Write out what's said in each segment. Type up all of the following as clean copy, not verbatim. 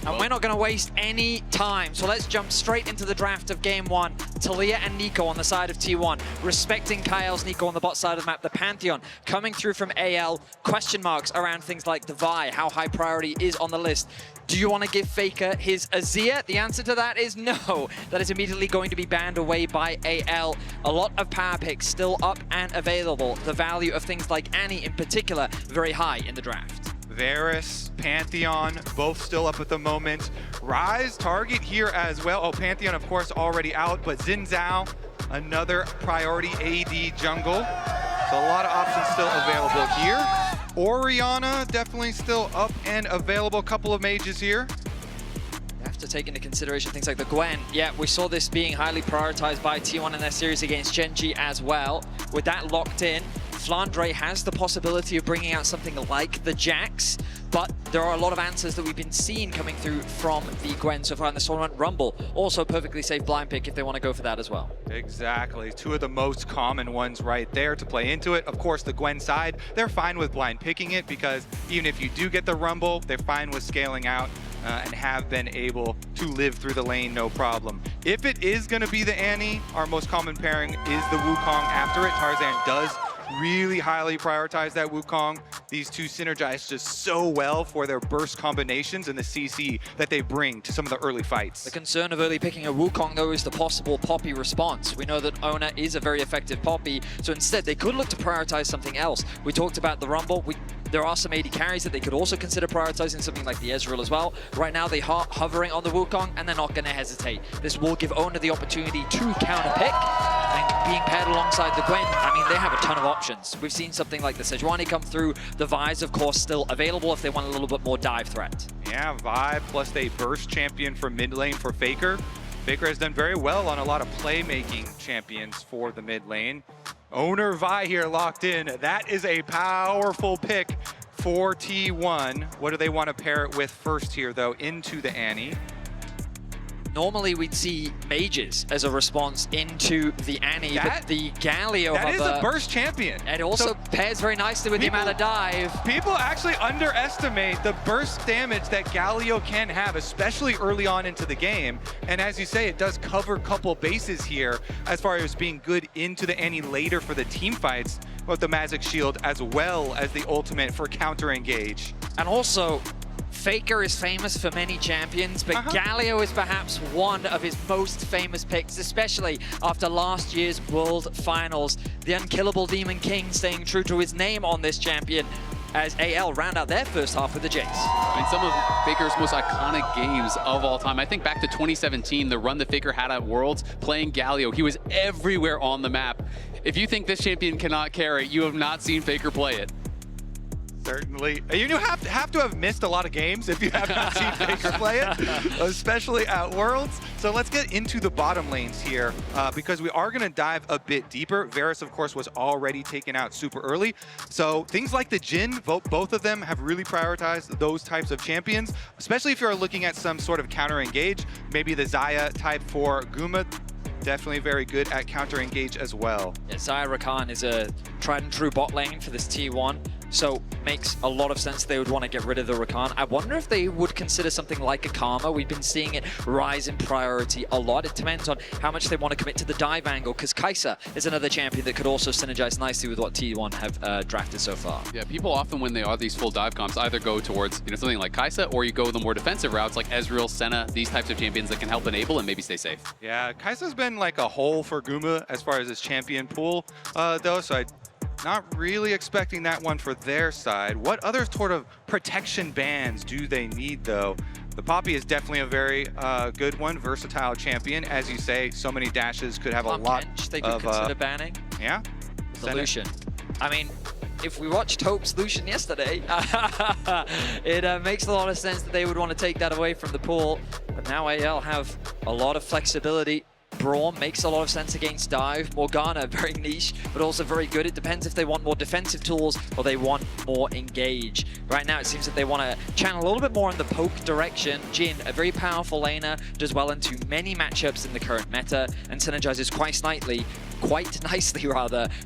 And we're not going to waste any time, so let's jump straight into the draft of Game 1. Talia and Nico on the side of T1, respecting Kyle's Nico on the bot side of the map. The Pantheon coming through from AL, question marks around things like the Vi, how high priority is on the list. Do you want to give Faker his Azir? The answer to that is no. That is immediately going to be banned away by AL. A lot of power picks still up and available. The value of things like Annie in particular, very high in the draft. Varus, Pantheon, both still up at the moment. Ryze, target here as well. Oh, Pantheon, of course, already out, but Xin Zhao, another priority AD jungle. So a lot of options still available here. Orianna, definitely still up and available. Couple of mages here. You have to take into consideration things like the Gwen. Yeah, we saw this being highly prioritized by T1 in their series against Genji as well. With that locked in, Flandre has the possibility of bringing out something like the Jax, but there are a lot of answers that we've been seeing coming through from the Gwen so far in this tournament. Rumble, also perfectly safe blind pick if they want to go for that as well. Exactly, two of the most common ones right there to play into it. Of course, the Gwen side, they're fine with blind picking it because even if you do get the Rumble, they're fine with scaling out and have been able to live through the lane, no problem. If it is going to be the Annie, our most common pairing is the Wukong after it. Tarzan does really highly prioritize that Wukong. These two synergize just so well for their burst combinations and the CC that they bring to some of the early fights. The concern of early picking a Wukong, though, is the possible Poppy response. We know that Ona is a very effective Poppy, so instead they could look to prioritize something else. We talked about the Rumble. There are some AD carries that they could also consider prioritizing, something like the Ezreal as well. Right now, they are hovering on the Wukong, and they're not going to hesitate. This will give Ona the opportunity to counter-pick, and being paired alongside the Gwen, I mean, they have a ton of options. We've seen something like the Sejuani come through. The Vi's, of course, still available if they want a little bit more dive threat. Yeah, Vi plus a burst champion for mid lane for Faker. Faker has done very well on a lot of playmaking champions for the mid lane. Owner Vi here locked in. That is a powerful pick for T1. What do they want to pair it with first here, though, into the Annie? Normally, we'd see mages as a response into the Annie, but the Galio... That is a burst champion. It also pairs very nicely with the amount of dive. People actually underestimate the burst damage that Galio can have, especially early on into the game. And as you say, it does cover a couple bases here as far as being good into the Annie later for the team fights with the Magic Shield, as well as the ultimate for counter engage. And also, Faker is famous for many champions, but Galio is perhaps one of his most famous picks, especially after last year's World Finals. The unkillable Demon King staying true to his name on this champion as AL round out their first half with the Jace. I mean, some of Faker's most iconic games of all time. I think back to 2017, the run that Faker had at Worlds, playing Galio. He was everywhere on the map. If you think this champion cannot carry, you have not seen Faker play it. Certainly. You have to have missed a lot of games if you have not seen Faker play it, especially at Worlds. So let's get into the bottom lanes here because we are going to dive a bit deeper. Varus, of course, was already taken out super early. So things like the Jhin, both of them have really prioritized those types of champions, especially if you're looking at some sort of counter engage. Maybe the Xayah type for Guma. Definitely very good at counter engage as well. Yeah, Xayah Rakan is a tried and true bot lane for this T1, so makes a lot of sense they would want to get rid of the Rakan. I wonder if they would consider something like a Karma. We've been seeing it rise in priority a lot. It depends on how much they want to commit to the dive angle, because Kai'Sa is another champion that could also synergize nicely with what T1 have drafted so far. Yeah, people often, when they are these full dive comps, either go towards something like Kai'Sa, or you go the more defensive routes like Ezreal, Senna, these types of champions that can help enable and maybe stay safe. Yeah, Kai'Sa's been like a hole for Guma as far as his champion pool, though, so I'm not really expecting that one for their side. What other sort of protection bands do they need, though? The Poppy is definitely a very good one, versatile champion. As you say, so many dashes, could have a lot they could consider banning. Yeah. The Lucian. I mean, if we watched Hope's Lucian yesterday, it makes a lot of sense that they would want to take that away from the pool. But now AL have a lot of flexibility. Braum makes a lot of sense against dive. Morgana, very niche, but also very good. It depends if they want more defensive tools or they want more engage. Right now, it seems that they want to channel a little bit more in the poke direction. Jhin, a very powerful laner, does well into many matchups in the current meta and synergizes quite nicely,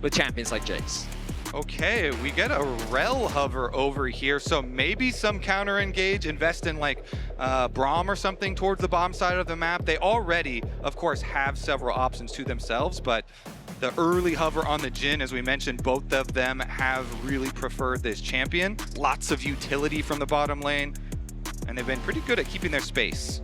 with champions like Jace. Okay, we get a rel hover over here, so maybe some counter engage, invest in like Braum or something towards the bottom side of the map. They already, of course, have several options to themselves, but the early hover on the Jhin, as we mentioned, both of them have really preferred this champion. Lots of utility from the bottom lane, and they've been pretty good at keeping their space.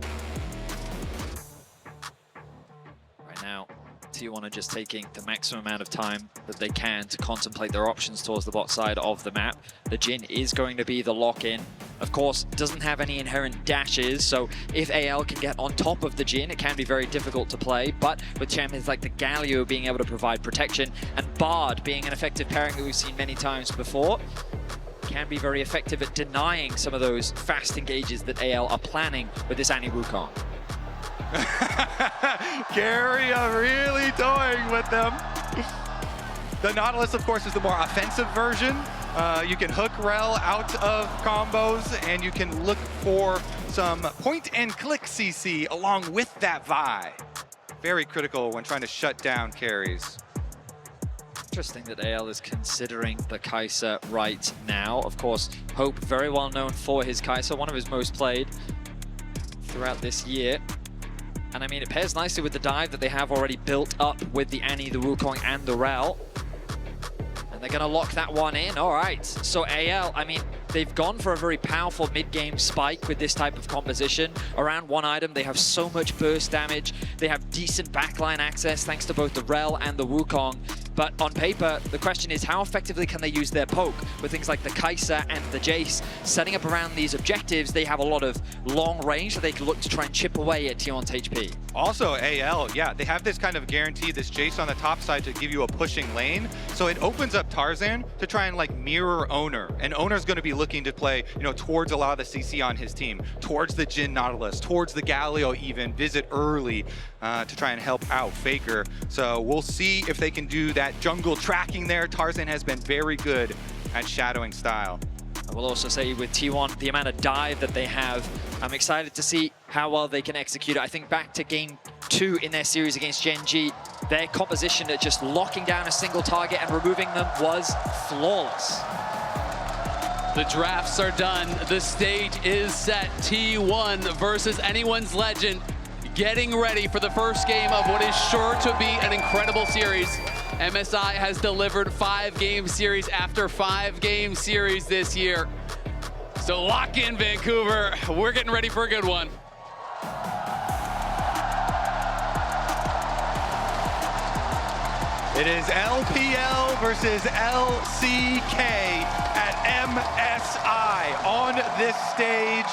Right now, T1 are just taking the maximum amount of time that they can to contemplate their options towards the bot side of the map. The Jhin is going to be the lock-in. Of course, doesn't have any inherent dashes, so if AL can get on top of the Jhin, it can be very difficult to play, but with champions like the Galio being able to provide protection, and Bard being an effective pairing that we've seen many times before, can be very effective at denying some of those fast engages that AL are planning with this Annie Wukong. Gary are really toying with them. The Nautilus, of course, is the more offensive version. You can hook rel out of combos, and you can look for some point-and-click CC along with that Vi. Very critical when trying to shut down carries. Interesting that AL is considering the Kai'Sa right now. Of course, Hope, very well known for his Kai'Sa, one of his most played throughout this year. And I mean, it pairs nicely with the dive that they have already built up with the Annie, the Wukong, and the Rel. And they're gonna lock that one in. All right, so AL, I mean, they've gone for a very powerful mid-game spike with this type of composition. Around one item, they have so much burst damage. They have decent backline access thanks to both the Rel and the Wukong. But on paper, the question is how effectively can they use their poke with things like the Kai'Sa and the Jace? Setting up around these objectives, they have a lot of long range that they can look to try and chip away at T1's HP. Also, AL, yeah, they have this kind of guarantee, this Jace on the top side to give you a pushing lane. So it opens up Tarzan to try and like mirror Owner. And Owner's going to be looking to play, you know, towards a lot of the CC on his team, towards the Jhin Nautilus, towards the Galio even, visit early to try and help out Faker. So we'll see if they can do that jungle tracking there. Tarzan has been very good at shadowing style. I will also say with T1, the amount of dive that they have, I'm excited to see how well they can execute it. I think back to game 2 in their series against Gen G, their composition at just locking down a single target and removing them was flawless. The drafts are done. The stage is set. T1 versus anyone's legend. Getting ready for the first game of what is sure to be an incredible series. MSI has delivered 5-game series after 5-game series this year. So lock in, Vancouver. We're getting ready for a good one. It is LPL versus LCK at MSI on this stage.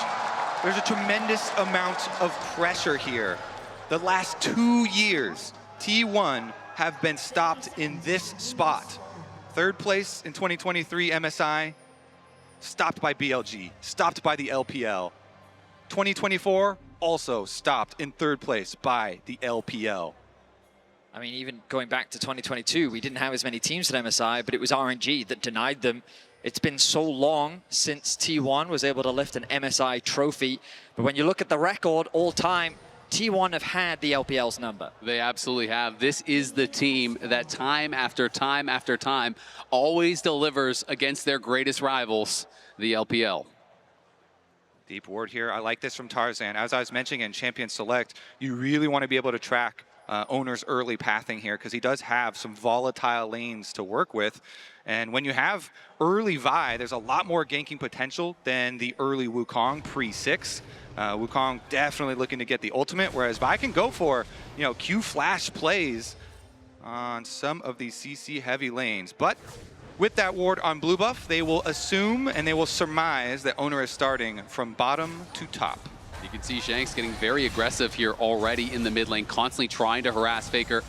There's a tremendous amount of pressure here. The last 2 years, T1 have been stopped in this spot. 3rd place in 2023 MSI, stopped by BLG, stopped by the LPL. 2024, also stopped in 3rd place by the LPL. I mean, even going back to 2022, we didn't have as many teams at MSI, but it was RNG that denied them. It's been so long since T1 was able to lift an MSI trophy. But when you look at the record all time, T1 have had the LPL's number. They absolutely have. This is the team that time after time after time always delivers against their greatest rivals, the LPL. Deep ward here. I like this from Tarzan. As I was mentioning in Champion Select, you really want to be able to track Owner's early pathing here because he does have some volatile lanes to work with. And when you have early Vi, there's a lot more ganking potential than the early Wukong pre-6. Wukong definitely looking to get the ultimate, whereas Vi can go for, you know, Q flash plays on some of these CC heavy lanes. But with that ward on blue buff, they will assume and they will surmise that Owner is starting from bottom to top. You can see Shanks getting very aggressive here already in the mid lane, constantly trying to harass Faker,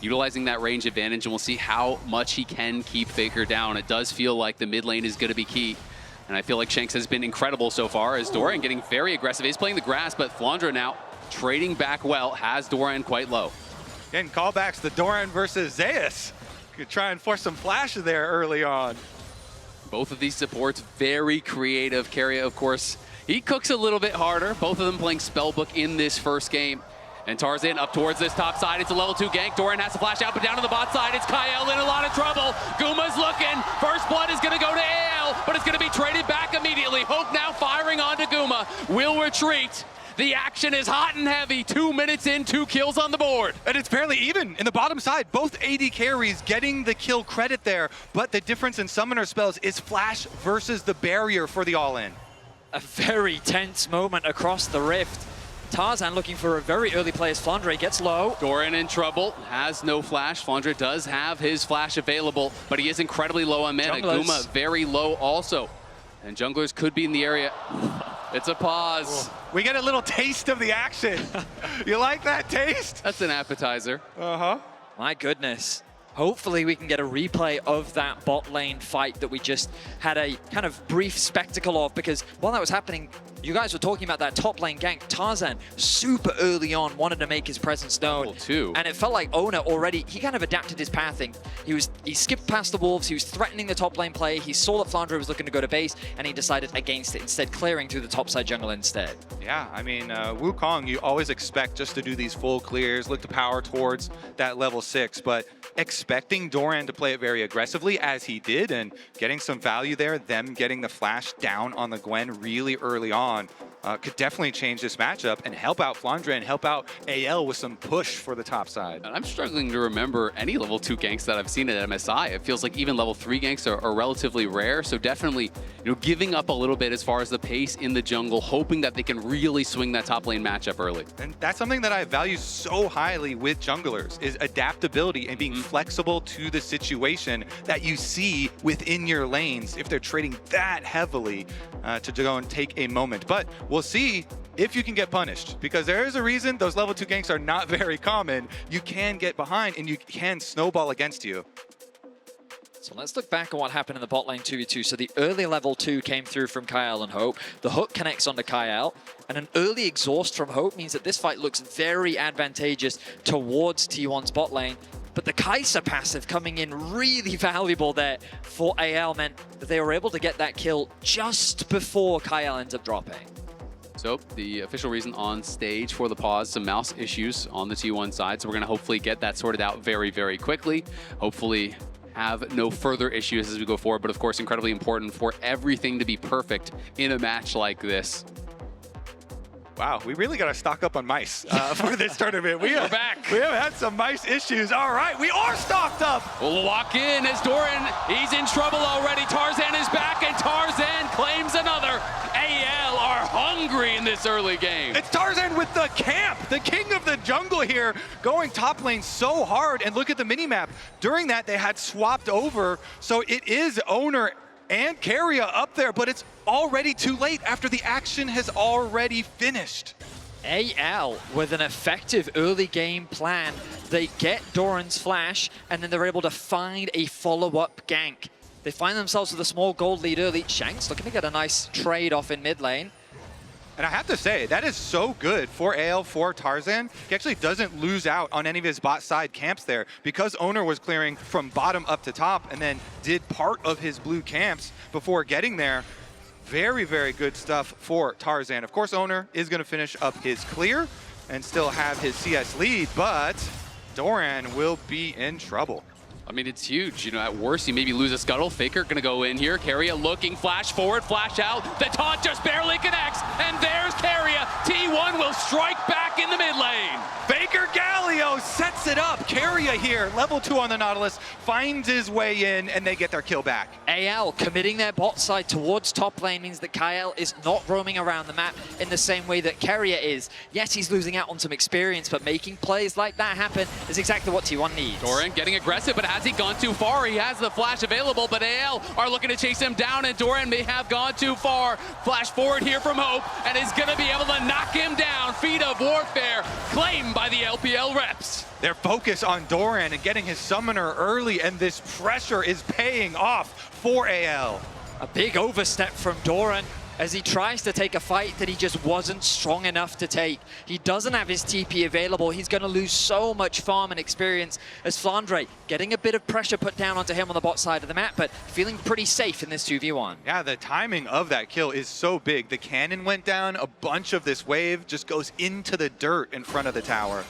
utilizing that range advantage, and we'll see how much he can keep Faker down. It does feel like the mid lane is going to be key. And I feel like Shanks has been incredible so far as Doran getting very aggressive. He's playing the grass, but Flandra now trading back well, has Doran quite low. Getting callbacks to Doran versus Zeus. Could try and force some flash there early on. Both of these supports very creative. Keria, of course, he cooks a little bit harder. Both of them playing Spellbook in this first game. And Tarzan up towards this top side. It's a level 2 gank. Doran has to flash out, but down to the bot side, it's Kyle in a lot of trouble. Guma's looking. First blood is going to go to AL, but it's going to be traded back immediately. Hope now firing onto Guma. Will retreat. The action is hot and heavy. 2 minutes in, 2 kills on the board. And it's fairly even in the bottom side. Both AD carries getting the kill credit there, but the difference in summoner spells is flash versus the barrier for the all-in. A very tense moment across the rift. Tarzan looking for a very early play as Flandre gets low. Doran in trouble, has no flash. Flandre does have his flash available, but he is incredibly low on mana. Junglers. Guma very low also. And junglers could be in the area. It's a pause. We get a little taste of the action. You like that taste? That's an appetizer. Uh-huh. My goodness. Hopefully we can get a replay of that bot lane fight that we just had a kind of brief spectacle of, because while that was happening, you guys were talking about that top lane gank. Tarzan, super early on, wanted to make his presence known. Cool too. And it felt like Ona already, he kind of adapted his pathing. He skipped past the wolves, he was threatening the top lane play, he saw that Flandre was looking to go to base, and he decided against it, instead clearing through the top side jungle instead. Yeah, I mean, Wukong, you always expect just to do these full clears, look to power towards that level 6, but expecting Doran to play it very aggressively as he did and getting some value there, them getting the flash down on the Gwen really early on, could definitely change this matchup and help out Flandre and help out AL with some push for the top side. And I'm struggling to remember any level 2 ganks that I've seen at MSI. It feels like even level 3 ganks are relatively rare, so definitely giving up a little bit as far as the pace in the jungle, hoping that they can really swing that top lane matchup early. And that's something that I value so highly with junglers, is adaptability and being flexible to the situation that you see within your lanes if they're trading that heavily to go and take a moment. But we'll see if you can get punished, because there is a reason those level 2 ganks are not very common. You can get behind and you can snowball against you. So let's look back at what happened in the bot lane 2v2. So the early level 2 came through from Kyle and Hope. The hook connects onto Kyle, and an early exhaust from Hope means that this fight looks very advantageous towards T1's bot lane. But the Kai'Sa passive coming in really valuable there for AL meant that they were able to get that kill just before Kyle ends up dropping. So the official reason on stage for the pause, some mouse issues on the T1 side. So we're going to hopefully get that sorted out very, very quickly. Hopefully have no further issues as we go forward. But of course, incredibly important for everything to be perfect in a match like this. Wow, we really got to stock up on mice for this tournament. We're back. We have had some mice issues. All right, we are stocked up. We'll walk in as Doran, he's in trouble already. Tarzan is back, and Tarzan claims another. AL are hungry in this early game. It's Tarzan with the camp, the king of the jungle here, going top lane so hard. And look at the minimap. During that, they had swapped over, so it is Owner and Keria up there, but it's already too late after the action has already finished. AL with an effective early game plan. They get Doran's flash, and then they're able to find a follow-up gank. They find themselves with a small gold lead early. Shanks looking to get a nice trade off in mid lane. And I have to say, that is so good for AL, for Tarzan. He actually doesn't lose out on any of his bot side camps there, because Owner was clearing from bottom up to top and then did part of his blue camps before getting there. Very, very good stuff for Tarzan. Of course, Owner is going to finish up his clear and still have his CS lead, but Doran will be in trouble. I mean, it's huge. At worst, you maybe lose a scuttle. Faker gonna go in here. Keria looking, flash forward, flash out. The taunt just barely connects, and there's Keria. T1 will strike back in the mid lane. Faker Galio sets it up. Keria here, level 2 on the Nautilus, finds his way in, and they get their kill back. AL committing their bot side towards top lane means that Kyle is not roaming around the map in the same way that Keria is. Yes, he's losing out on some experience, but making plays like that happen is exactly what T1 needs. Doran getting aggressive, but has he gone too far? He has the flash available, but AL are looking to chase him down, and Doran may have gone too far. Flash forward here from Hope, and is going to be able to knock him down. Feat of Warfare claimed by the LPL reps. Their focus on Doran and getting his summoner early, and this pressure is paying off for AL. A big overstep from Doran. as he tries to take a fight that he just wasn't strong enough to take. He doesn't have his TP available. He's going to lose so much farm and experience as Flandre getting a bit of pressure put down onto him on the bot side of the map, but feeling pretty safe in this 2v1. Yeah, the timing of that kill is so big. The cannon went down, a bunch of this wave just goes into the dirt in front of the tower.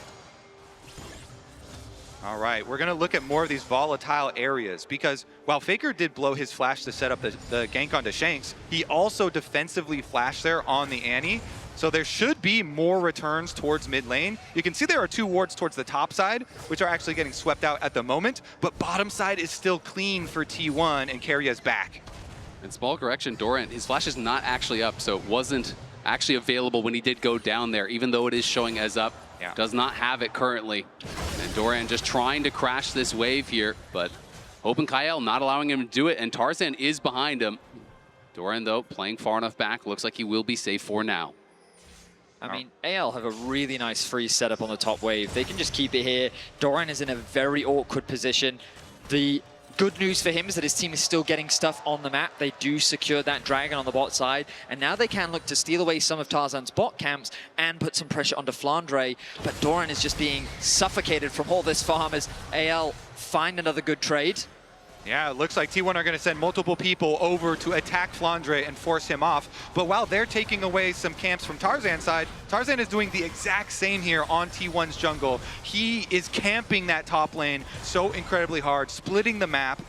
All right, we're going to look at more of these volatile areas because while Faker did blow his flash to set up the gank onto Shanks, he also defensively flashed there on the Annie. So there should be more returns towards mid lane. You can see there are 2 wards towards the top side, which are actually getting swept out at the moment, but bottom side is still clean for T1 and Karia's back. And small correction, Doran, his flash is not actually up, so it wasn't actually available when he did go down there, even though it is showing as up. Yeah. Does not have it currently. And Doran just trying to crash this wave here, but Open Kael not allowing him to do it, and Tarzan is behind him. Doran, though, playing far enough back, looks like he will be safe for now. I mean, AL have a really nice freeze setup on the top wave. They can just keep it here. Doran is in a very awkward position. The good news for him is that his team is still getting stuff on the map. They do secure that dragon on the bot side, and now they can look to steal away some of Tarzan's bot camps and put some pressure onto Flandre. But Doran is just being suffocated from all this farm as AL find another good trade. Yeah, it looks like T1 are going to send multiple people over to attack Flandre and force him off. But while they're taking away some camps from Tarzan's side, Tarzan is doing the exact same here on T1's jungle. He is camping that top lane so incredibly hard, splitting the map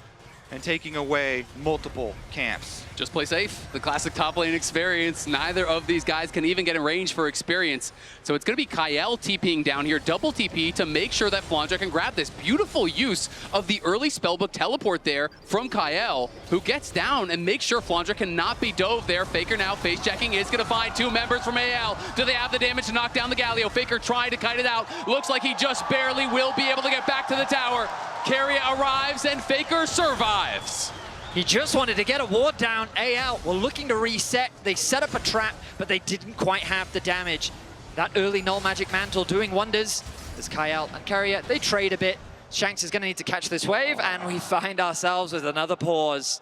and taking away multiple camps. Just play safe. The classic top lane experience. Neither of these guys can even get in range for experience. So it's going to be Kael TPing down here, double TP to make sure that Flandre can grab this. Beautiful use of the early spellbook teleport there from Kael, who gets down and makes sure Flandre cannot be dove there. Faker now face checking, is going to find 2 members from AL. Do they have the damage to knock down the Galio? Faker trying to kite it out. Looks like he just barely will be able to get back to the tower. Keria arrives and Faker survives. He just wanted to get a ward down. AL were looking to reset. They set up a trap, but they didn't quite have the damage. That early null magic mantle doing wonders. As Kael and Keria, they trade a bit. Shanks is going to need to catch this wave, and we find ourselves with another pause.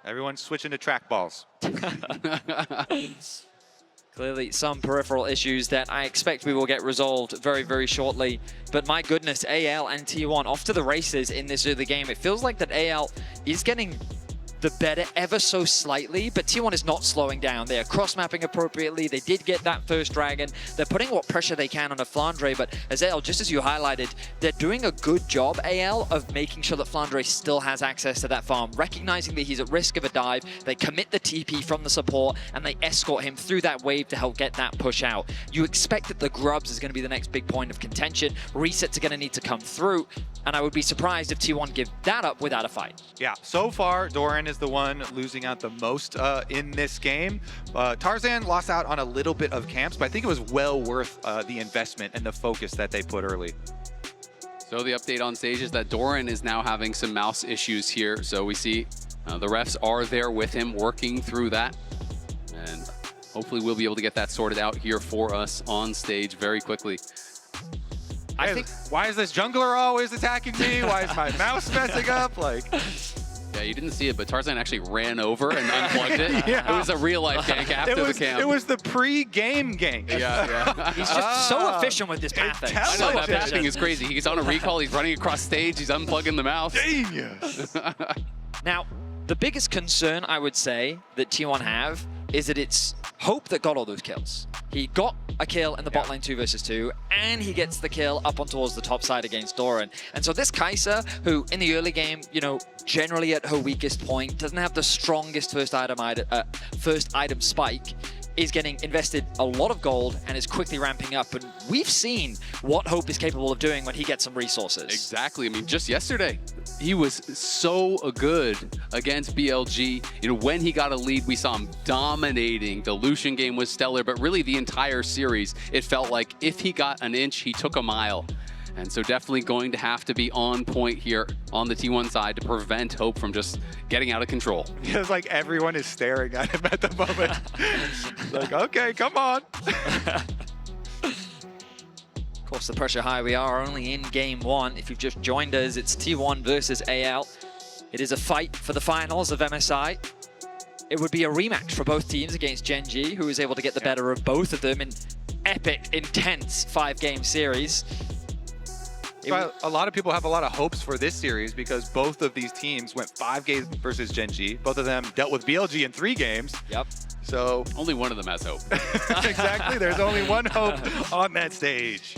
Everyone's switching to trackballs. Clearly some peripheral issues that I expect we will get resolved very, very shortly. But my goodness, AL and T1 off to the races in this early game. It feels like that AL is getting the better ever so slightly, but T1 is not slowing down. They are cross-mapping appropriately. They did get that first dragon. They're putting what pressure they can on a Flandre, but as AL, just as you highlighted, they're doing a good job, AL, of making sure that Flandre still has access to that farm, recognizing that he's at risk of a dive. They commit the TP from the support, and they escort him through that wave to help get that push out. You expect that the Grubs is going to be the next big point of contention. Resets are going to need to come through, and I would be surprised if T1 give that up without a fight. Yeah, so far, Doran is the one losing out the most in this game. Tarzan lost out on a little bit of camps, but I think it was well worth the investment and the focus that they put early. So the update on stage is that Doran is now having some mouse issues here. So we see the refs are there with him working through that. And hopefully we'll be able to get that sorted out here for us on stage very quickly. I think, why is this jungler always attacking me? Why is my mouse messing up? Like, yeah, you didn't see it, but Tarzan actually ran over and unplugged it. Yeah. It was a real-life gank after the camp. It was the pre-game gank. Yeah. He's just so efficient with this pathing. I know, that pathing is crazy. He's on a recall, he's running across stage, he's unplugging the mouse. Genius. Now, the biggest concern I would say that T1 have is that it's Hope that got all those kills. He got a kill in the bot lane 2 versus 2, and he gets the kill up on towards the top side against Doran. And so this Kai'Sa, who in the early game, you know, generally at her weakest point, doesn't have the strongest first item spike, is getting invested a lot of gold and is quickly ramping up. And we've seen what Hope is capable of doing when he gets some resources. Exactly. I mean, just yesterday, he was so good against BLG. You know, when he got a lead, we saw him dominating. The Lucian game was stellar, but really the entire series, it felt like if he got an inch, he took a mile. And so definitely going to have to be on point here on the T1 side to prevent Hope from just getting out of control. It's like everyone is staring at him at the moment. Like, okay, come on. Of course, the pressure high. We are only in game 1. If you've just joined us, it's T1 versus AL. It is a fight for the finals of MSI. it would be a rematch for both teams against Gen G, who was able to get the better of both of them in epic, intense 5-game series. So a lot of people have a lot of hopes for this series because both of these teams went 5 games versus Gen G. Both of them dealt with BLG in 3 games. Yep. So only one of them has hope. Exactly. There's only one hope on that stage.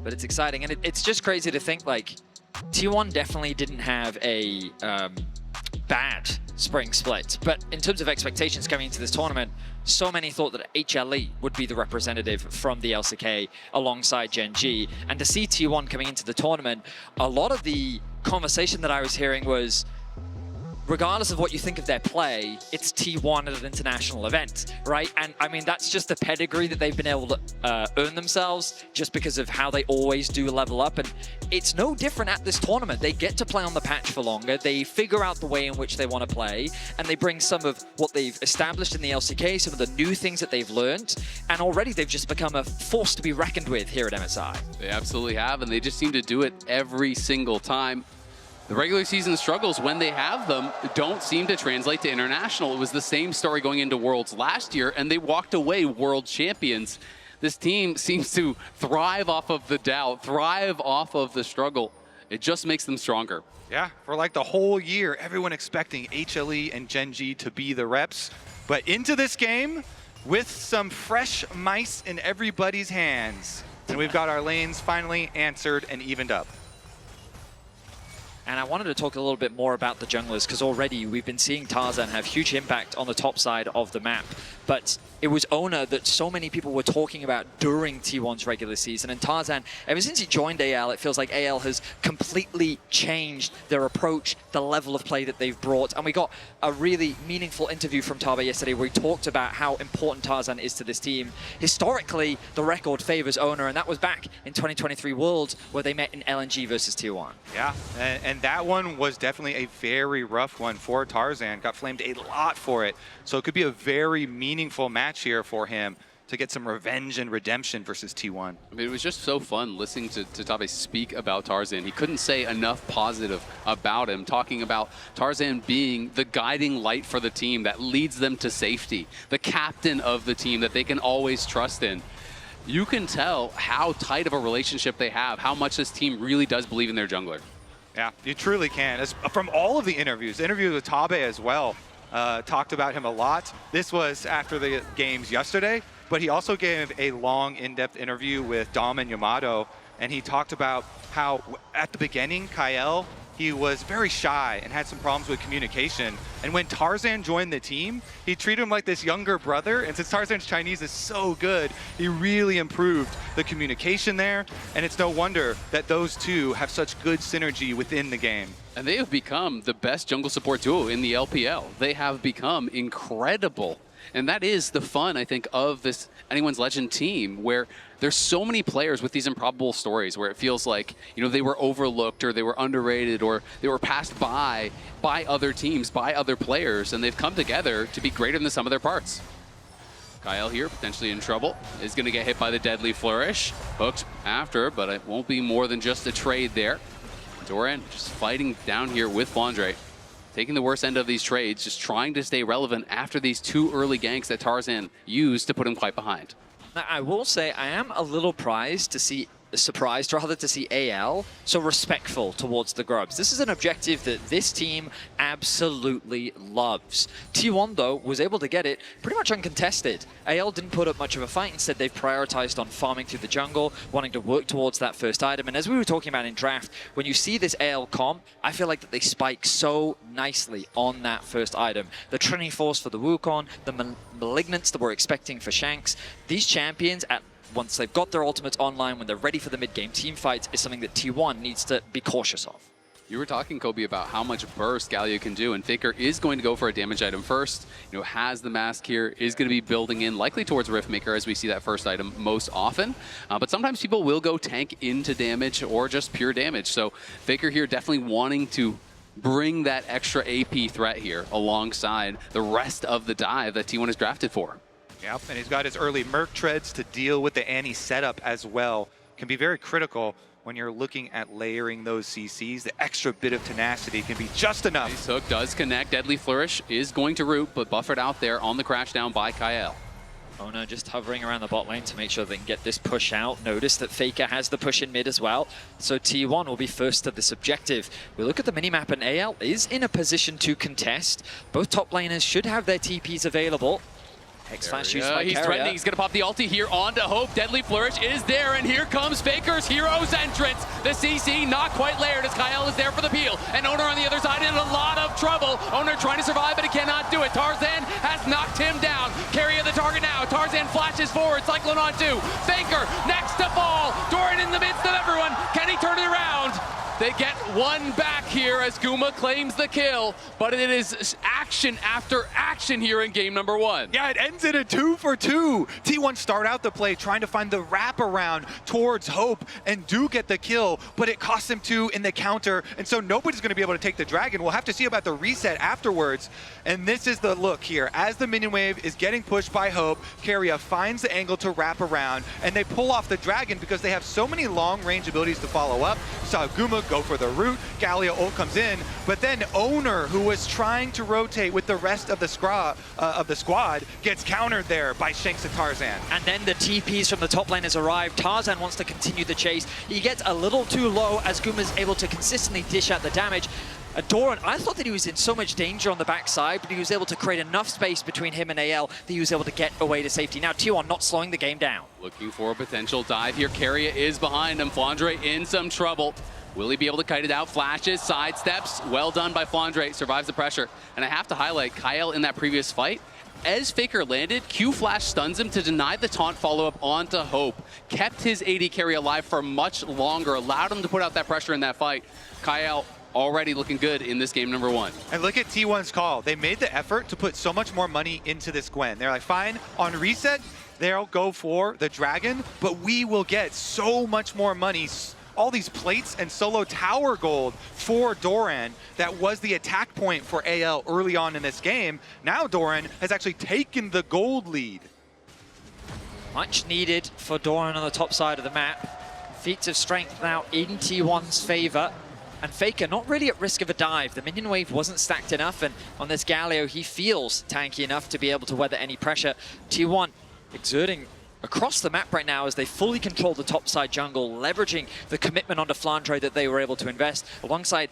But it's exciting, and it's just crazy to think, like, T1 definitely didn't have a bad spring split, but in terms of expectations coming into this tournament, so many thought that HLE would be the representative from the LCK alongside Gen G, and to see T1 coming into the tournament, a lot of the conversation that I was hearing was, regardless of what you think of their play, it's T1 at an international event, right? And I mean, that's just the pedigree that they've been able to earn themselves just because of how they always do level up. And it's no different at this tournament. They get to play on the patch for longer. They figure out the way in which they want to play, and they bring some of what they've established in the LCK, some of the new things that they've learned, and already they've just become a force to be reckoned with here at MSI. They absolutely have, and they just seem to do it every single time. The regular season struggles, when they have them, don't seem to translate to international. It was the same story going into Worlds last year, and they walked away world champions. This team seems to thrive off of the doubt, thrive off of the struggle. It just makes them stronger. Yeah, for like the whole year, everyone expecting HLE and Gen G to be the reps. But into this game, with some fresh mice in everybody's hands. And we've got our lanes finally answered and evened up. And I wanted to talk a little bit more about the junglers, because already we've been seeing Tarzan have huge impact on the top side of the map. But it was Oner that so many people were talking about during T1's regular season. And Tarzan, ever since he joined AL, it feels like AL has completely changed their approach, the level of play that they've brought. And we got a really meaningful interview from Taba yesterday where he talked about how important Tarzan is to this team. Historically, the record favors Oner, and that was back in 2023 Worlds where they met in LNG versus T1. Yeah, and that one was definitely a very rough one for Tarzan. Got flamed a lot for it. So it could be a very meaningful match here for him to get some revenge and redemption versus T1. I mean, it was just so fun listening to Tabe speak about Tarzan. He couldn't say enough positive about him, talking about Tarzan being the guiding light for the team that leads them to safety, the captain of the team that they can always trust in. You can tell how tight of a relationship they have, how much this team really does believe in their jungler. Yeah, you truly can. As, from all of the interviews with Tabe as well, talked about him a lot. This was after the games yesterday, but he also gave a long, in-depth interview with Dom and Yamato, and he talked about how at the beginning, Kael, he was very shy and had some problems with communication. And when Tarzan joined the team, he treated him like this younger brother. And since Tarzan's Chinese is so good, he really improved the communication there. And it's no wonder that those two have such good synergy within the game. And they have become the best jungle support duo in the LPL. They have become incredible. And that is the fun, I think, of this Anyone's Legend team, where there's so many players with these improbable stories where it feels like, you know, they were overlooked or they were underrated or they were passed by other teams, by other players, and they've come together to be greater than the sum of their parts. Kael here, potentially in trouble, is going to get hit by the deadly flourish. Hooked after, but it won't be more than just a trade there. Doran just fighting down here with Flandre, taking the worst end of these trades, just trying to stay relevant after these 2 early ganks that Tarzan used to put him quite behind. Now, I will say I am a little surprised to see AL so respectful towards the Grubs. This is an objective that this team absolutely loves. T1, though, was able to get it pretty much uncontested. AL didn't put up much of a fight. Instead, they've prioritized on farming through the jungle, wanting to work towards that first item. And as we were talking about in draft, when you see this AL comp, I feel like that they spike so nicely on that first item. The Trinity Force for the Wukong, the Malignants that we're expecting for Shanks. These champions, once they've got their ultimates online, when they're ready for the mid-game team fights, is something that T1 needs to be cautious of. You were talking, Kobe, about how much burst Galio can do, and Faker is going to go for a damage item first. You know, has the mask here, is going to be building in, likely towards Riftmaker, as we see that first item most often. But sometimes people will go tank into damage or just pure damage. So Faker here definitely wanting to bring that extra AP threat here alongside the rest of the dive that T1 is drafted for. Yep, and he's got his early Merc treads to deal with the Annie setup as well. can be very critical when you're looking at layering those CCs. The extra bit of tenacity can be just enough. Nice hook does connect. Deadly Flourish is going to root, but buffered out there on the crash down by Kyle. Ona just hovering around the bot lane to make sure they can get this push out. Notice that Faker has the push in mid as well. So T1 will be first to this objective. We look at the minimap and AL is in a position to contest. Both top laners should have their TPs available. X-Flash used by He's Carrier. threatening. He's going to pop the ulti here onto Hope. Deadly Flourish is there, and here comes Faker's Hero's entrance. The CC not quite layered as Kyle is there for the peel. And Owner on the other side in a lot of trouble. Owner trying to survive, but he cannot do it. Tarzan has knocked him down. Carrier the target now. Tarzan flashes forward. Cyclone on 2. Faker next to fall. Doran in the midst of everyone. Can he turn it around? They get one back here as Guma claims the kill, but it is action after action here in game number 1. Yeah, it ends in a 2 for 2. T1 start out the play trying to find the wraparound towards Hope and do get the kill, but it costs him 2 in the counter, and so nobody's going to be able to take the dragon. We'll have to see about the reset afterwards, and this is the look here. As the minion wave is getting pushed by Hope, Carrier finds the angle to wrap around, and they pull off the dragon because they have so many long-range abilities to follow up. Saw Guma go for the root, Galio ult comes in, but then Owner, who was trying to rotate with the rest of the squad, gets countered there by Shanks and Tarzan. And then the TPs from the top lane has arrived. Tarzan wants to continue the chase. He gets a little too low as Guma's able to consistently dish out the damage. Doran, I thought that he was in so much danger on the backside, but he was able to create enough space between him and AL that he was able to get away to safety. Now T1 not slowing the game down. Looking for a potential dive here. Carrier is behind him. Flandre in some trouble. Will he be able to kite it out? Flashes, sidesteps. Well done by Flandre. Survives the pressure. And I have to highlight Kyle in that previous fight. As Faker landed, Q-Flash stuns him to deny the taunt follow-up onto Hope. Kept his AD carry alive for much longer. Allowed him to put out that pressure in that fight. Kyle already looking good in this game number 1. And look at T1's call. They made the effort to put so much more money into this Gwen. They're like, fine, on reset, they'll go for the dragon, but we will get so much more money. All these plates and solo tower gold for Doran. That was the attack point for AL early on in this game. Now Doran has actually taken the gold lead. Much needed for Doran on the top side of the map. Feats of strength now in T1's favor. And Faker not really at risk of a dive. The minion wave wasn't stacked enough, and on this Galio, he feels tanky enough to be able to weather any pressure. T1 exerting across the map right now as they fully control the top side jungle, leveraging the commitment onto Flandre that they were able to invest, alongside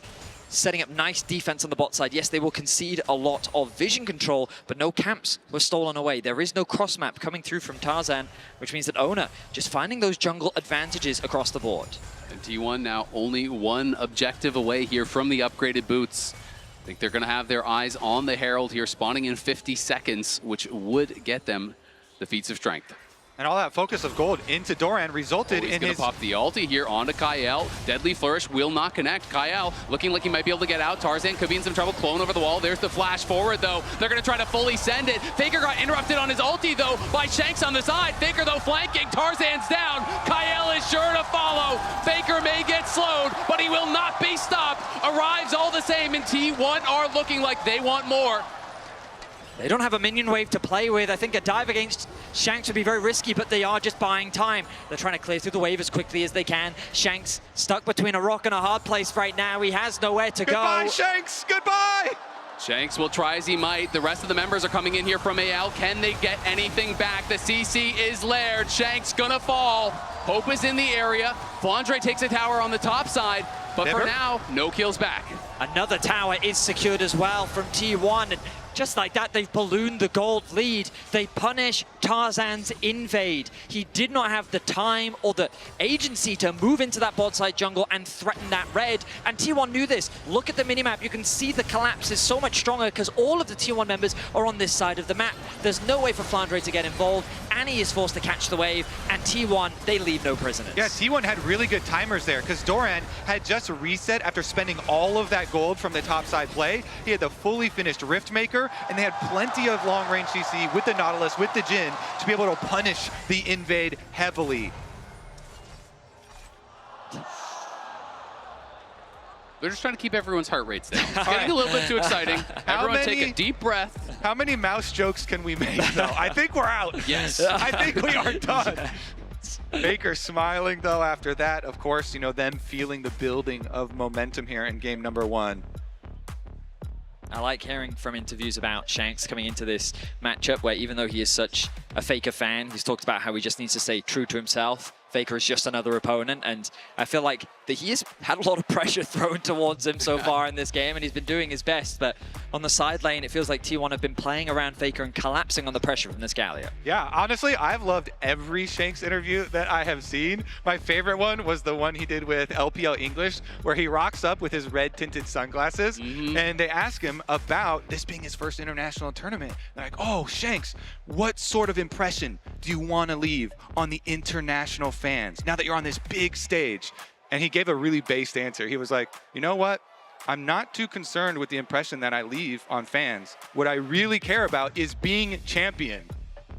setting up nice defense on the bot side. Yes, they will concede a lot of vision control, but no camps were stolen away. There is no cross map coming through from Tarzan, which means that Ona just finding those jungle advantages across the board. And T1 now only one objective away here from the upgraded boots. I think they're going to have their eyes on the Herald here, spawning in 50 seconds, which would get them the feats of strength. And all that focus of gold into Doran resulted he's in gonna his... pop the ulti here onto Kyle. Deadly Flourish will not connect. Kyle looking like he might be able to get out. Tarzan could be in some trouble. Clone over the wall. There's the flash forward, though. They're going to try to fully send it. Faker got interrupted on his ulti, though, by Shanks on the side. Faker, though, flanking. Tarzan's down. Kyle is sure to follow. Faker may get slowed, but he will not be stopped. Arrives all the same, and T1 are looking like they want more. They don't have a minion wave to play with. I think a dive against Shanks would be very risky, but they are just buying time. They're trying to clear through the wave as quickly as they can. Shanks stuck between a rock and a hard place right now. He has nowhere to Goodbye, go. Shanks! Goodbye! Shanks will try as he might. The rest of the members are coming in here from AL. Can they get anything back? The CC is layered. Shanks gonna fall. Hope is in the area. Flandre takes a tower on the top side, but for now, no kills back. Another tower is secured as well from T1. And just like that, they've ballooned the gold lead. They punish Tarzan's invade. He did not have the time or the agency to move into that bot side jungle and threaten that red. And T1 knew this. Look at the minimap. You can see the collapse is so much stronger because all of the T1 members are on this side of the map. There's no way for Flandre to get involved. Annie is forced to catch the wave. And T1, they leave no prisoners. Yeah, T1 had really good timers there because Doran had just reset after spending all of that gold from the top side play. He had the fully finished Rift Maker, and they had plenty of long-range CC with the Nautilus, with the Jhin, to be able to punish the invade heavily. They're just trying to keep everyone's heart rates down. It's getting a little bit too exciting. Everyone take a deep breath. How many mouse jokes can we make, though? I think we're out. Yes. I think we are done. Faker smiling though after that. Of course, you know, them feeling the building of momentum here in game number 1. I like hearing from interviews about Shanks coming into this matchup where even though he is such a Faker fan, he's talked about how he just needs to stay true to himself. Faker is just another opponent, and I feel like that he has had a lot of pressure thrown towards him so far in this game, and he's been doing his best, but on the side lane, it feels like T1 have been playing around Faker and collapsing on the pressure from this Galio. Yeah, honestly, I've loved every Shanks interview that I have seen. My favorite one was the one he did with LPL English, where he rocks up with his red tinted sunglasses, and they ask him about this being his first international tournament. They're like, oh, Shanks, what sort of impression do you want to leave on the international fans now that you're on this big stage? And he gave a really based answer. He was like, you know what? I'm not too concerned with the impression that I leave on fans. What I really care about is being champion.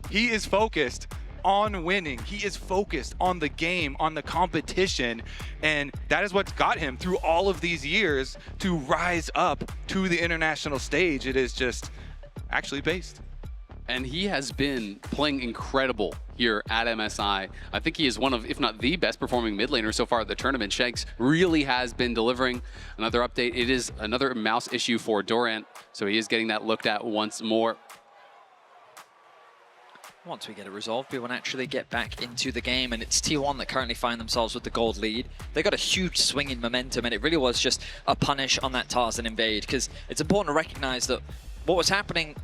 He is focused on winning. He is focused on the game, on the competition, and that is what's got him through all of these years to rise up to the international stage. It is just actually based. And he has been playing incredible here at MSI. I think he is one of, if not the best performing mid laner so far at the tournament. Shanks really has been delivering. Another update, it is another mouse issue for Doran, so he is getting that looked at once more. Once we get it resolved, we will naturally get back into the game, and it's T1 that currently find themselves with the gold lead. They got a huge swing in momentum, and it really was just a punish on that Tarzan invade, because it's important to recognize that what was happening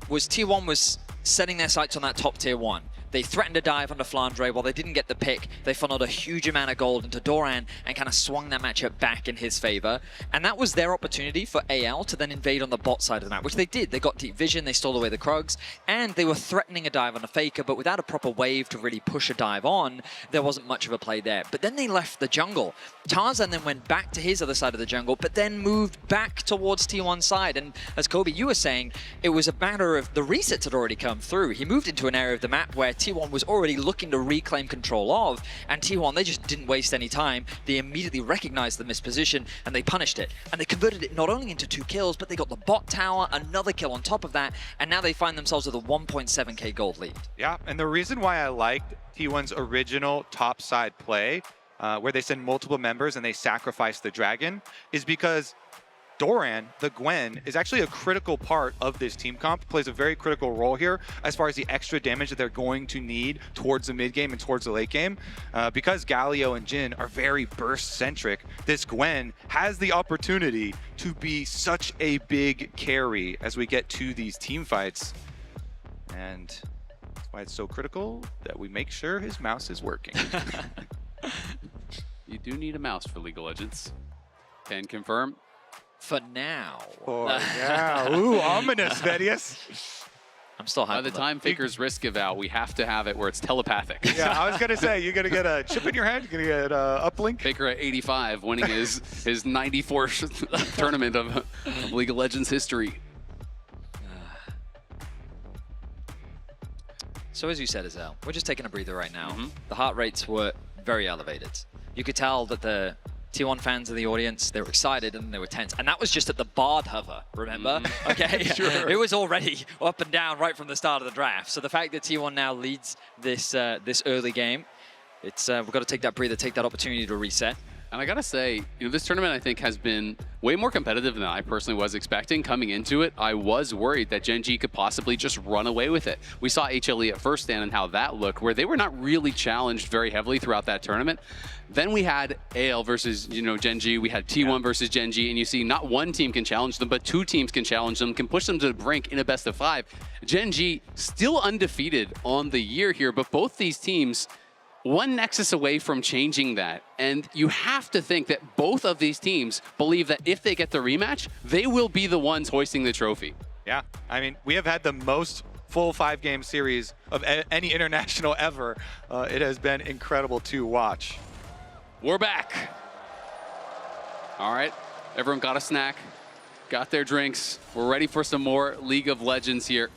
was T1 was setting their sights on that top tier 1. They threatened a dive onto Flandre. While they didn't get the pick, they funneled a huge amount of gold into Doran and kind of swung that matchup back in his favor. And that was their opportunity for AL to then invade on the bot side of the map, which they did. They got deep vision, they stole away the Krugs, and they were threatening a dive on a Faker, but without a proper wave to really push a dive on, there wasn't much of a play there. But then they left the jungle. Tarzan then went back to his other side of the jungle, but then moved back towards T1's side. And as Kobe, you were saying, it was a matter of the resets had already come through. He moved into an area of the map where T1 was already looking to reclaim control of, and T1, they just didn't waste any time. They immediately recognized the misposition and they punished it. And they converted it not only into 2 kills, but they got the bot tower, another kill on top of that, and now they find themselves with a 1.7k gold lead. Yeah, and the reason why I liked T1's original top side play, where they send multiple members and they sacrifice the dragon, is because Doran, the Gwen, is actually a critical part of this team comp, plays a very critical role here as far as the extra damage that they're going to need towards the mid game and towards the late game. Because Galio and Jhin are very burst-centric, this Gwen has the opportunity to be such a big carry as we get to these team fights. And that's why it's so critical that we make sure his mouse is working. You do need a mouse for League of Legends. Can confirm. For now. Oh, yeah. Ooh, ominous, Vedius. I'm still hyped. By the time Faker's risk give out, we have to have it where it's telepathic. Yeah, I was going to say, you're going to get a chip in your head? You're going to get an uplink? Faker at 85, winning his 94th tournament of League of Legends history. So as you said, Azel, we're just taking a breather right now. The heart rates were very elevated. You could tell that the T1 fans in the audience, they were excited and they were tense. And that was just at the Bard hover, remember? Okay, Sure. It was already up and down right from the start of the draft. So the fact that T1 now leads this this early game, it's we've got to take that breather, take that opportunity to reset. And I gotta say, you know, this tournament I think has been way more competitive than I personally was expecting. Coming into it, I was worried that Gen G could possibly just run away with it. We saw HLE at first stand and how that looked, where they were not really challenged very heavily throughout that tournament. Then we had AL versus, you know, Gen G. We had T1 versus Gen G, and you see not one team can challenge them, but 2 teams can challenge them, can push them to the brink in a best of 5. Gen G still undefeated on the year here, but both these teams one Nexus away from changing that. And you have to think that both of these teams believe that if they get the rematch, they will be the ones hoisting the trophy. Yeah, I mean, we have had the most full 5-game series of any international ever. It has been incredible to watch. We're back. All right, everyone got a snack, got their drinks. We're ready for some more League of Legends here.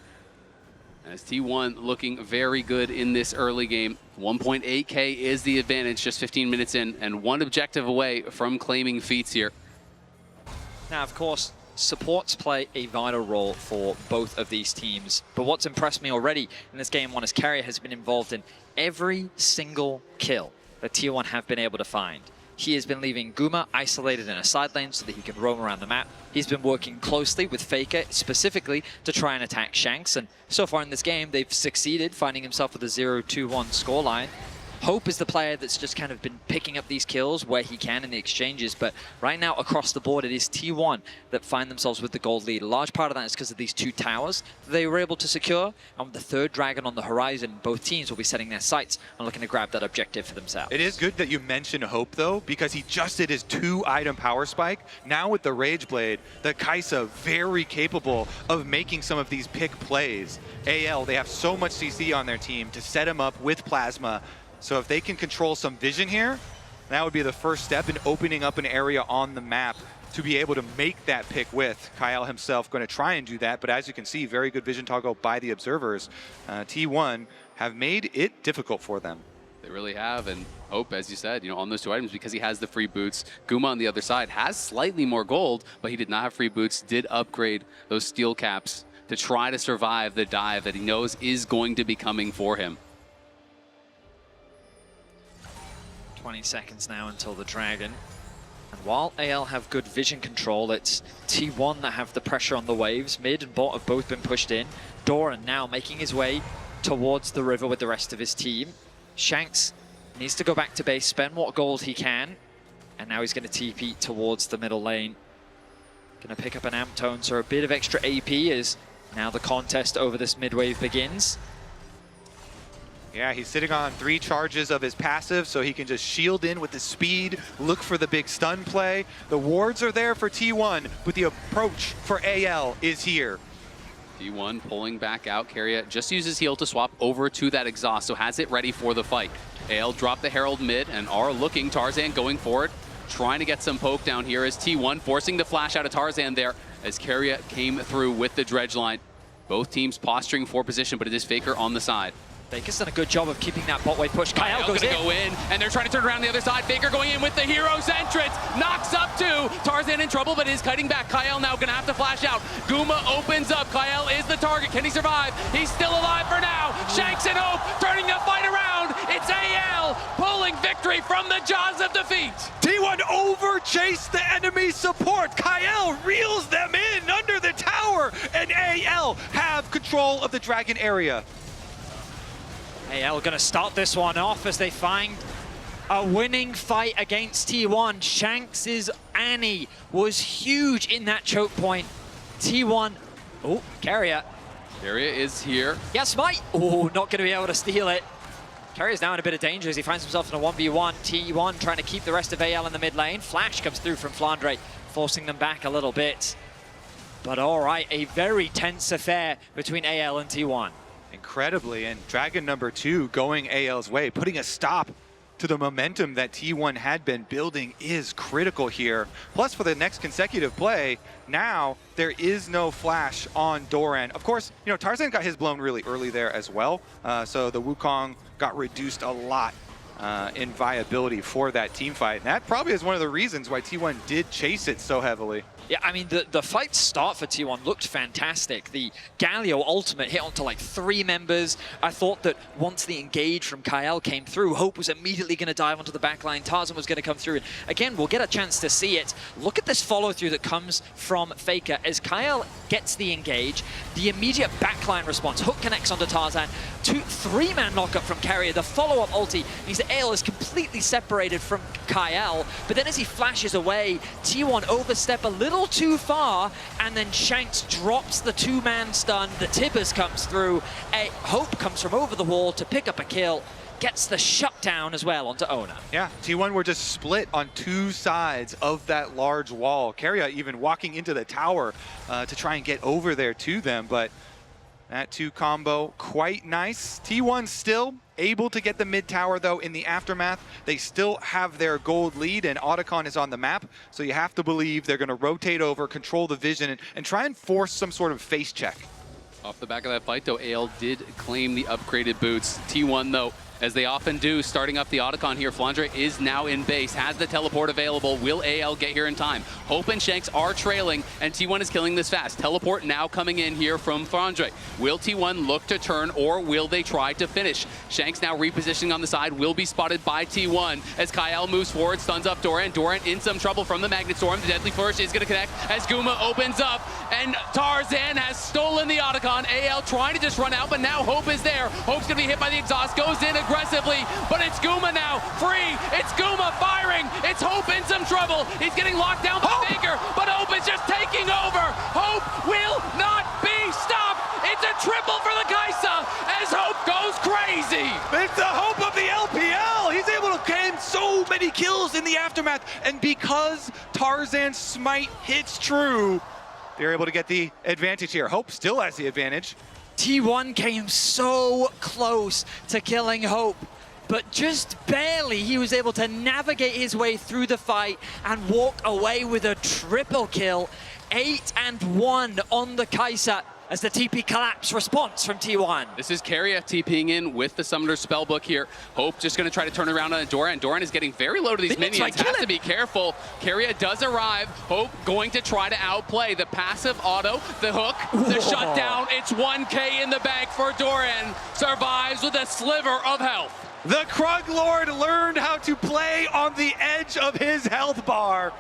As T1 looking very good in this early game. 1.8k is the advantage, just 15 minutes in, and one objective away from claiming feats here. Now, of course, supports play a vital role for both of these teams. But what's impressed me already in this game one is Carrier has been involved in every single kill that T1 have been able to find. He has been leaving Guma isolated in a side lane so that he can roam around the map. He's been working closely with Faker specifically to try and attack Shanks, and so far in this game they've succeeded, finding himself with a 0-2-1 scoreline. Hope is the player that's just kind of been picking up these kills where he can in the exchanges, but right now across the board it is T1 that find themselves with the gold lead. A large part of that is because of these two towers that they were able to secure, and with the third dragon on the horizon, both teams will be setting their sights on looking to grab that objective for themselves. It is good that you mention Hope though, because he just did his 2-item power spike. Now with the Rage Blade, the Kai'Sa very capable of making some of these pick plays. AL, they have so much CC on their team to set him up with Plasma. So if they can control some vision here, that would be the first step in opening up an area on the map to be able to make that pick with. Kyle himself going to try and do that, but as you can see, very good vision toggle by the observers. T1 have made it difficult for them. They really have, and Hope, as you said, on those 2 items, because he has the free boots. Guma on the other side has slightly more gold, but he did not have free boots, did upgrade those steel caps to try to survive the dive that he knows is going to be coming for him. 20 seconds now until the Dragon. And while AL have good vision control, it's T1 that have the pressure on the waves. Mid and bot have both been pushed in. Doran now making his way towards the river with the rest of his team. Shanks needs to go back to base, spend what gold he can, and now he's going to TP towards the middle lane. Going to pick up an amp tone, so a bit of extra AP as now the contest over this mid wave begins. Yeah, he's sitting on 3 charges of his passive, so he can just shield in with the speed, look for the big stun play. The wards are there for T1, but the approach for AL is here. T1 pulling back out. Carrier just uses heal to swap over to that exhaust, so has it ready for the fight. AL drop the Herald mid and are looking. Tarzan going for it, trying to get some poke down here as T1 forcing the flash out of Tarzan there as Carrier came through with the dredge line. Both teams posturing for position, but it is Faker on the side. Baker's done a good job of keeping that bot wave push. Kyle goes gonna go in, and they're trying to turn around the other side. Faker going in with the hero's entrance. Knocks up 2. Tarzan in trouble, but is kiting back. Kyle now gonna have to flash out. Guma opens up. Kyle is the target. Can he survive? He's still alive for now. Shanks and Hope turning the fight around. It's AL pulling victory from the jaws of defeat. T1 overchased the enemy support. Kyle reels them in under the tower, and AL have control of the Dragon area. AL going to start this one off as they find a winning fight against T1. Shanks' Annie was huge in that choke point. T1, oh, Carrier. Carrier is here. Yes, Smite. Oh, not going to be able to steal it. Carrier's now in a bit of danger as he finds himself in a 1v1. T1 trying to keep the rest of AL in the mid lane. Flash comes through from Flandre, forcing them back a little bit. But all right, a very tense affair between AL and T1. Incredibly, and Dragon number 2 going AL's way, putting a stop to the momentum that T1 had been building is critical here. Plus, for the next consecutive play, now there is no flash on Doran. Of course, Tarzan got his blown really early there as well, so the Wukong got reduced a lot in viability for that team fight. And that probably is one of the reasons why T1 did chase it so heavily. Yeah, I mean, the fight start for T1 looked fantastic. The Galio ultimate hit onto like 3 members. I thought that once the engage from Kyle came through, Hope was immediately going to dive onto the backline. Tarzan was going to come through. And again, we'll get a chance to see it. Look at this follow-through that comes from Faker. As Kyle gets the engage, the immediate backline response. Hook connects onto Tarzan. 3-man knockup from Carrier. The follow-up ulti means that AL is completely separated from Kyle. But then as he flashes away, T1 overstep a little too far, and then Shanks drops the 2-man stun. The Tibbers comes through. Hope comes from over the wall to pick up a kill. Gets the shutdown as well onto Ona. Yeah, T1 were just split on 2 sides of that large wall. Carrier even walking into the tower to try and get over there to them, but that 2 combo, quite nice. T1 still able to get the mid tower though in the aftermath. They still have their gold lead, and Otacon is on the map, so you have to believe they're going to rotate over, control the vision, and try and force some sort of face check. Off the back of that fight though, AL did claim the upgraded boots. T1 though as they often do, starting up the Otacon here. Flandre is now in base, has the teleport available. Will AL get here in time? Hope and Shanks are trailing, and T1 is killing this fast. Teleport now coming in here from Flandre. Will T1 look to turn, or will they try to finish? Shanks now repositioning on the side, will be spotted by T1 as Kyle moves forward, stuns up Doran. Doran in some trouble from the Magnet Storm. The Deadly Flourish is going to connect as Guma opens up, and Tarzan has stolen the Otacon. AL trying to just run out, but now Hope is there. Hope's going to be hit by the exhaust, goes in aggressively, but it's Guma now, free. It's Guma firing. It's Hope in some trouble. He's getting locked down by Faker, but Hope is just taking over. Hope will not be stopped. It's a triple for the Kaisa as Hope goes crazy. It's the Hope of the LPL. He's able to gain so many kills in the aftermath, and because Tarzan's smite hits true, they're able to get the advantage here. Hope still has the advantage. T1 came so close to killing Hope, but just barely. He was able to navigate his way through the fight and walk away with a triple kill. 8-1 on the Kaisa as the TP collapse response from T1. This is Keria TPing in with the Summoner's Spellbook here. Hope just going to try to turn around on Doran. Doran is getting very low to these minions. Has to be careful. Keria does arrive. Hope going to try to outplay. The passive auto, the hook, the shutdown. It's 1K in the bank for Doran. Survives with a sliver of health. The Krug Lord learned how to play on the edge of his health bar.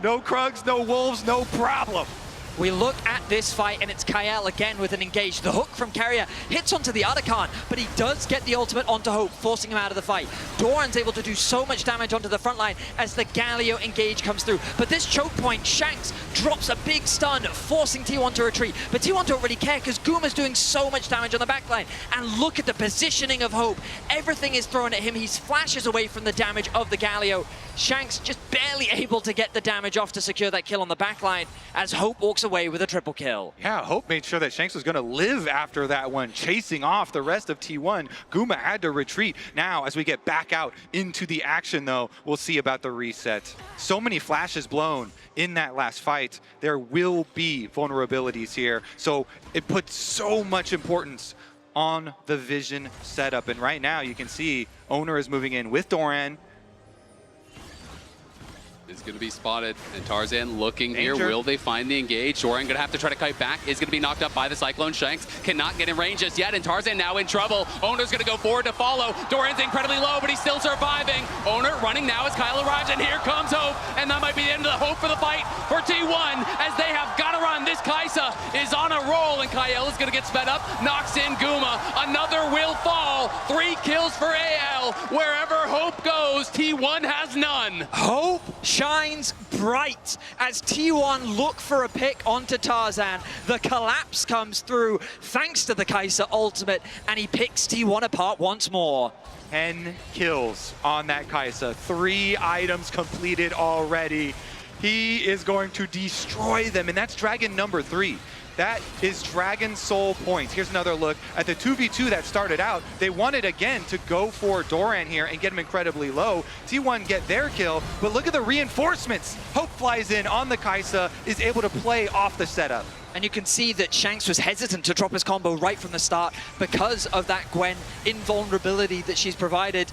No Krugs, no Wolves, no problem. We look at this fight, and it's Kyle again with an engage. The hook from Keria hits onto the Otacon, but he does get the ultimate onto Hope, forcing him out of the fight. Doran's able to do so much damage onto the front line as the Galio engage comes through. But this choke point, Shanks drops a big stun, forcing T1 to retreat. But T1 don't really care because Guma's doing so much damage on the backline. And look at the positioning of Hope. Everything is thrown at him. He flashes away from the damage of the Galio. Shanks just barely able to get the damage off to secure that kill on the backline as Hope walks away with a triple kill. Yeah, Hope made sure that Shanks was going to live after that one, chasing off the rest of T1. Guma had to retreat. Now, as we get back out into the action, though, we'll see about the reset. So many flashes blown in that last fight. There will be vulnerabilities here. So it puts so much importance on the Vision setup. And right now, you can see Owner is moving in with Doran. Is going to be spotted, and Tarzan looking here. Will they find the engage? Doran going to have to try to kite back. Is going to be knocked up by the Cyclone. Shanks cannot get in range just yet, and Tarzan now in trouble. Owner's going to go forward to follow. Doran's incredibly low, but he's still surviving. Owner running now as Kyle arrives, and here comes Hope, and that might be the end of the hope for the fight for T1 as they have got to run. This Kaisa is on a roll, and Kyle is going to get sped up. Knocks in Guma. Another will fall. 3 kills for AL. Wherever Hope goes, T1 has none. Hope shines bright as T1 look for a pick onto Tarzan. The collapse comes through thanks to the Kaisa ultimate, and he picks T1 apart once more. 10 kills on that Kaisa. 3 items completed already. He is going to destroy them, and that's Dragon number 3. That is Dragon Soul points. Here's another look at the 2v2 that started out. They wanted again to go for Doran here and get him incredibly low. T1 get their kill, but look at the reinforcements. Hope flies in on the Kaisa, is able to play off the setup. And you can see that Shanks was hesitant to drop his combo right from the start because of that Gwen invulnerability that she's provided.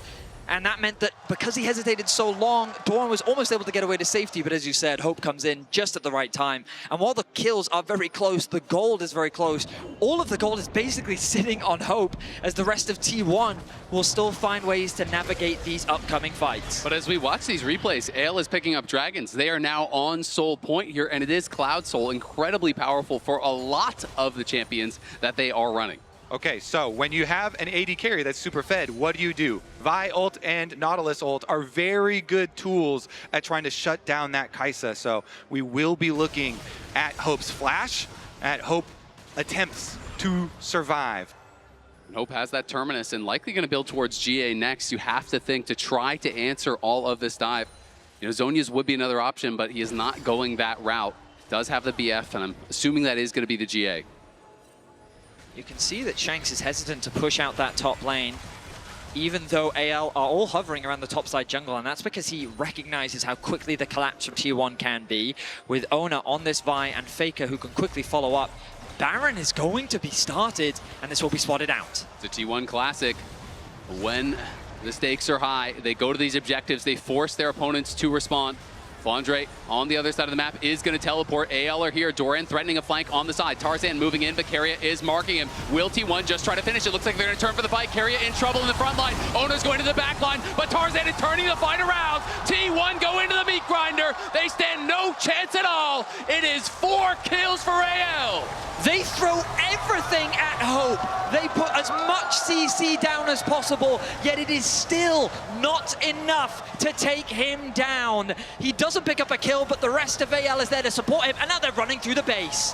And that meant that because he hesitated so long, Doran was almost able to get away to safety. But as you said, Hope comes in just at the right time. And while the kills are very close, the gold is very close. All of the gold is basically sitting on Hope, as the rest of T1 will still find ways to navigate these upcoming fights. But as we watch these replays, AL is picking up dragons. They are now on Soul Point here, and it is Cloud Soul, incredibly powerful for a lot of the champions that they are running. Okay, so when you have an AD carry that's super fed, what do? Vi ult and Nautilus ult are very good tools at trying to shut down that Kaisa. So we will be looking at Hope's flash, at Hope attempts to survive. Hope has that Terminus and likely going to build towards GA next. You have to think to try to answer all of this dive. You know, Zhonya's would be another option, but he is not going that route. Does have the BF, and I'm assuming that is going to be the GA. You can see that Shanks is hesitant to push out that top lane, even though AL are all hovering around the topside jungle, and that's because he recognizes how quickly the collapse from T1 can be, with Ona on this Vi and Faker who can quickly follow up. Baron is going to be started, and this will be spotted out. It's a T1 classic. When the stakes are high, they go to these objectives, they force their opponents to respond. Fondre on the other side of the map is going to teleport. AL are here. Doran threatening a flank on the side. Tarzan moving in, but Keria is marking him. Will T1 just try to finish it? Looks like they're going to turn for the fight. Keria in trouble in the front line. Ona's going to the back line, but Tarzan is turning the fight around. T1 go into the meat grinder. They stand no chance at all. It is 4 kills for AL. They throw everything at Hope. They put as much CC down as possible, yet it is still not enough to take him down. He doesn't pick up a kill, but the rest of AL is there to support him, and now they're running through the base.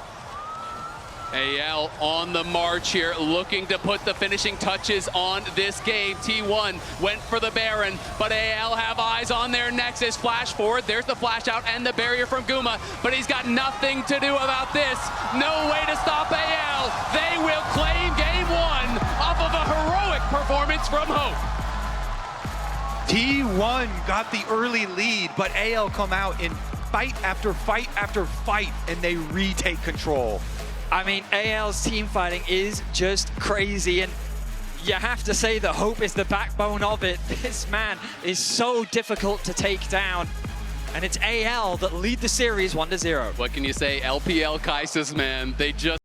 AL on the march here, looking to put the finishing touches on this game. T1 went for the Baron, but AL have eyes on their Nexus. Flash forward, there's the flash out and the barrier from Guma, but he's got nothing to do about this. No way to stop AL. They will claim game 1 off of a heroic performance from Hope. T1 got the early lead, but AL come out in fight after fight after fight, and they retake control. I mean, AL's team fighting is just crazy, and you have to say that Hope is the backbone of it. This man is so difficult to take down, and it's AL that lead the series 1-0. What can you say? LPL Kai'Sa's, man, they just